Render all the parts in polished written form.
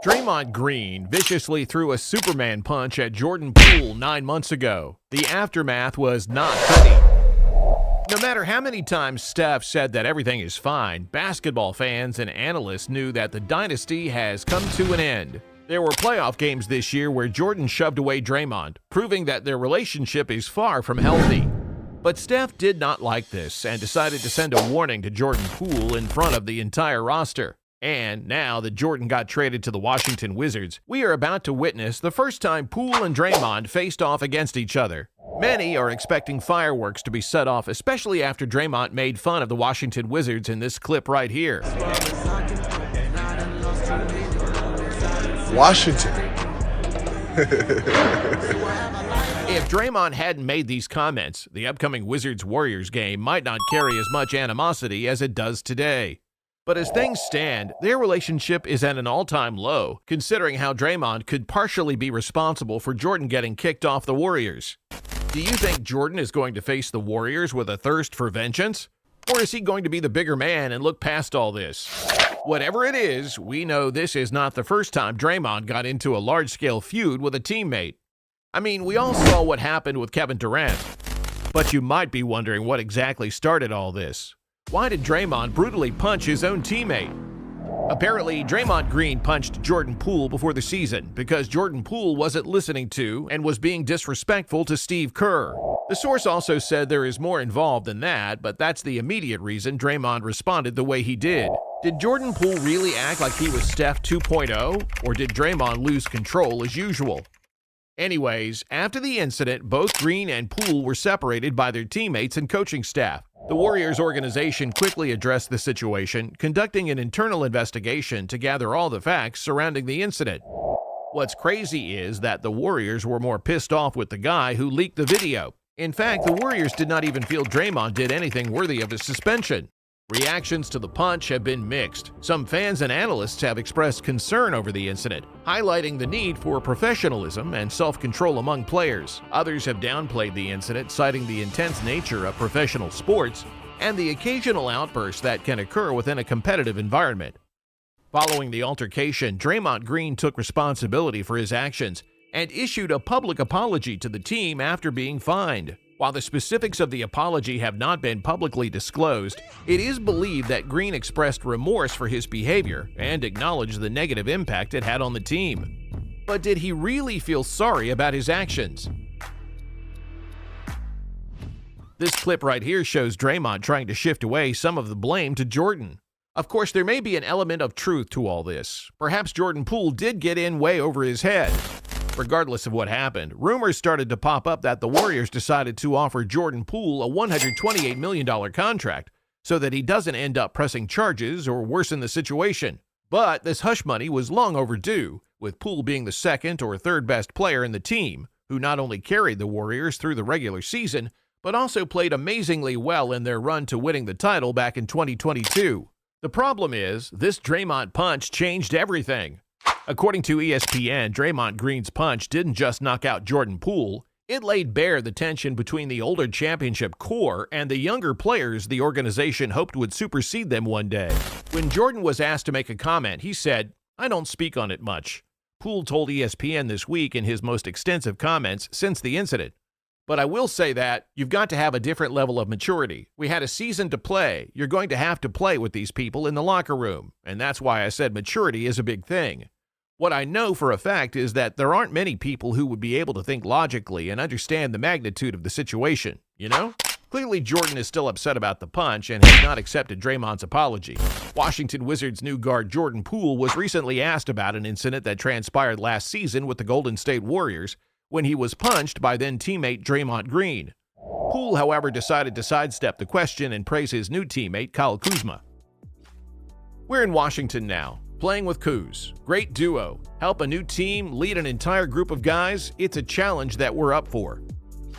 Draymond Green viciously threw a Superman punch at Jordan Poole 9 months ago. The aftermath was not pretty. No matter how many times Steph said that everything is fine, basketball fans and analysts knew that the dynasty has come to an end. There were playoff games this year where Jordan shoved away Draymond, proving that their relationship is far from healthy. But Steph did not like this and decided to send a warning to Jordan Poole in front of the entire roster. And now that Jordan got traded to the Washington Wizards, we are about to witness the first time Poole and Draymond faced off against each other. Many are expecting fireworks to be set off, especially after Draymond made fun of the Washington Wizards in this clip right here. Washington. If Draymond hadn't made these comments, the upcoming Wizards-Warriors game might not carry as much animosity as it does today. But as things stand, their relationship is at an all-time low, considering how Draymond could partially be responsible for Jordan getting kicked off the Warriors. Do you think Jordan is going to face the Warriors with a thirst for vengeance? Or is he going to be the bigger man and look past all this? Whatever it is, we know this is not the first time Draymond got into a large-scale feud with a teammate. I mean, we all saw what happened with Kevin Durant. But you might be wondering what exactly started all this. Why did Draymond brutally punch his own teammate? Apparently, Draymond Green punched Jordan Poole before the season because Jordan Poole wasn't listening to and was being disrespectful to Steve Kerr. The source also said there is more involved than that, but that's the immediate reason Draymond responded the way he did. Did Jordan Poole really act like he was Steph 2.0, or did Draymond lose control as usual? Anyways, after the incident, both Green and Poole were separated by their teammates and coaching staff. The Warriors organization quickly addressed the situation, conducting an internal investigation to gather all the facts surrounding the incident. What's crazy is that the Warriors were more pissed off with the guy who leaked the video. In fact, the Warriors did not even feel Draymond did anything worthy of a suspension. Reactions to the punch have been mixed. Some fans and analysts have expressed concern over the incident, highlighting the need for professionalism and self-control among players. Others have downplayed the incident, citing the intense nature of professional sports and the occasional outbursts that can occur within a competitive environment. Following the altercation, Draymond Green took responsibility for his actions and issued a public apology to the team after being fined. While the specifics of the apology have not been publicly disclosed, it is believed that Green expressed remorse for his behavior and acknowledged the negative impact it had on the team. But did he really feel sorry about his actions? This clip right here shows Draymond trying to shift away some of the blame to Jordan. Of course, there may be an element of truth to all this. Perhaps Jordan Poole did get in way over his head. Regardless of what happened, rumors started to pop up that the Warriors decided to offer Jordan Poole a $128 million contract so that he doesn't end up pressing charges or worsen the situation. But this hush money was long overdue, with Poole being the second or third best player in the team, who not only carried the Warriors through the regular season, but also played amazingly well in their run to winning the title back in 2022. The problem is, this Draymond punch changed everything. According to ESPN, Draymond Green's punch didn't just knock out Jordan Poole, it laid bare the tension between the older championship core and the younger players the organization hoped would supersede them one day. When Jordan was asked to make a comment, he said, "I don't speak on it much." Poole told ESPN this week in his most extensive comments since the incident. "But I will say that you've got to have a different level of maturity. We had a season to play. You're going to have to play with these people in the locker room. And that's why I said maturity is a big thing. What I know for a fact is that there aren't many people who would be able to think logically and understand the magnitude of the situation, you know?" Clearly, Jordan is still upset about the punch and has not accepted Draymond's apology. Washington Wizards new guard Jordan Poole was recently asked about an incident that transpired last season with the Golden State Warriors when he was punched by then-teammate Draymond Green. Poole, however, decided to sidestep the question and praise his new teammate Kyle Kuzma. We're in Washington now, playing with Kuz. Great duo. Help a new team, lead an entire group of guys. It's a challenge that we're up for.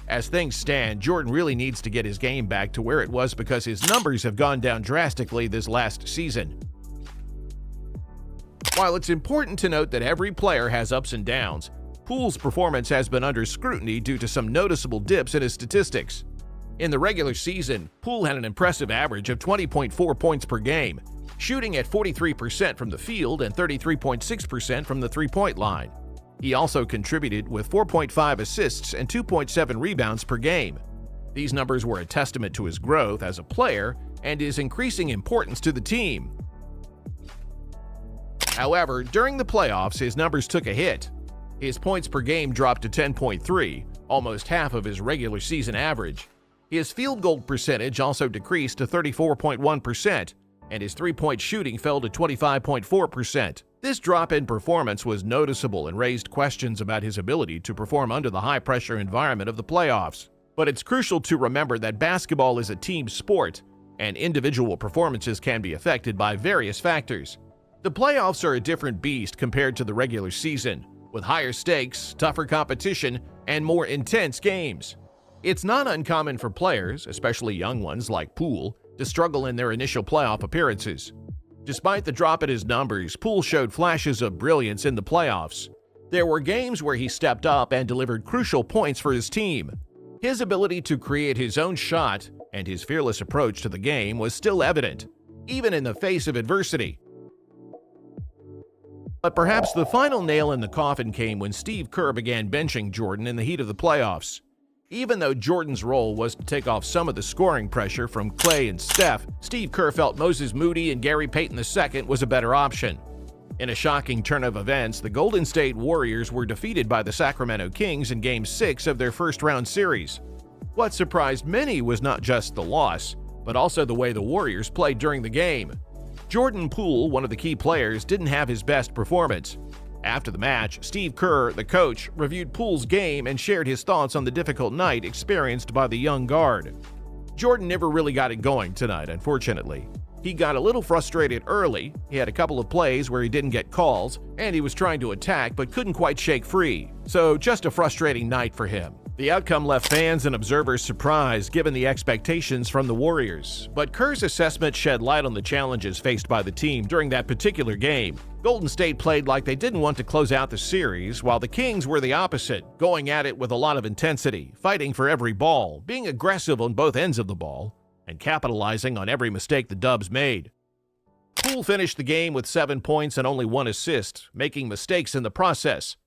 As things stand, Jordan really needs to get his game back to where it was because his numbers have gone down drastically this last season. While it's important to note that every player has ups and downs, Poole's performance has been under scrutiny due to some noticeable dips in his statistics. In the regular season, Poole had an impressive average of 20.4 points per game, shooting at 43% from the field and 33.6% from the three-point line. He also contributed with 4.5 assists and 2.7 rebounds per game. These numbers were a testament to his growth as a player and his increasing importance to the team. However, during the playoffs, his numbers took a hit. His points per game dropped to 10.3, almost half of his regular season average. His field goal percentage also decreased to 34.1%, and his three-point shooting fell to 25.4%. This drop in performance was noticeable and raised questions about his ability to perform under the high-pressure environment of the playoffs. But it's crucial to remember that basketball is a team sport, and individual performances can be affected by various factors. The playoffs are a different beast compared to the regular season, with higher stakes, tougher competition, and more intense games. It's not uncommon for players, especially young ones like Poole, to struggle in their initial playoff appearances. Despite the drop in his numbers, Poole showed flashes of brilliance in the playoffs. There were games where he stepped up and delivered crucial points for his team. His ability to create his own shot and his fearless approach to the game was still evident, even in the face of adversity. But perhaps the final nail in the coffin came when Steve Kerr began benching Jordan in the heat of the playoffs. Even though Jordan's role was to take off some of the scoring pressure from Klay and Steph, Steve Kerr felt Moses Moody and Gary Payton II was a better option. In a shocking turn of events, the Golden State Warriors were defeated by the Sacramento Kings in Game 6 of their first-round series. What surprised many was not just the loss, but also the way the Warriors played during the game. Jordan Poole, one of the key players, didn't have his best performance. After the match, Steve Kerr, the coach, reviewed Poole's game and shared his thoughts on the difficult night experienced by the young guard. Jordan never really got it going tonight, unfortunately. He got a little frustrated early, he had a couple of plays where he didn't get calls, and he was trying to attack but couldn't quite shake free. So just a frustrating night for him. The outcome left fans and observers surprised given the expectations from the Warriors, but Kerr's assessment shed light on the challenges faced by the team during that particular game. Golden State played like they didn't want to close out the series, while the Kings were the opposite, going at it with a lot of intensity, fighting for every ball, being aggressive on both ends of the ball, and capitalizing on every mistake the Dubs made. Poole finished the game with 7 points and only 1 assist, making mistakes in the process.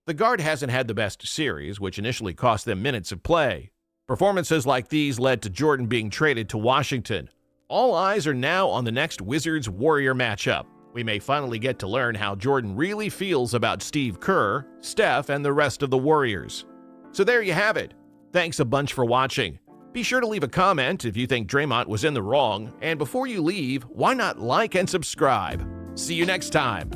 The guard hasn't had the best series, which initially cost them minutes of play. Performances like these led to Jordan being traded to Washington. All eyes are now on the next Wizards-Warrior matchup. We may finally get to learn how Jordan really feels about Steve Kerr, Steph, and the rest of the Warriors. So there you have it. Thanks a bunch for watching. Be sure to leave a comment if you think Draymond was in the wrong, and before you leave, why not like and subscribe? See you next time.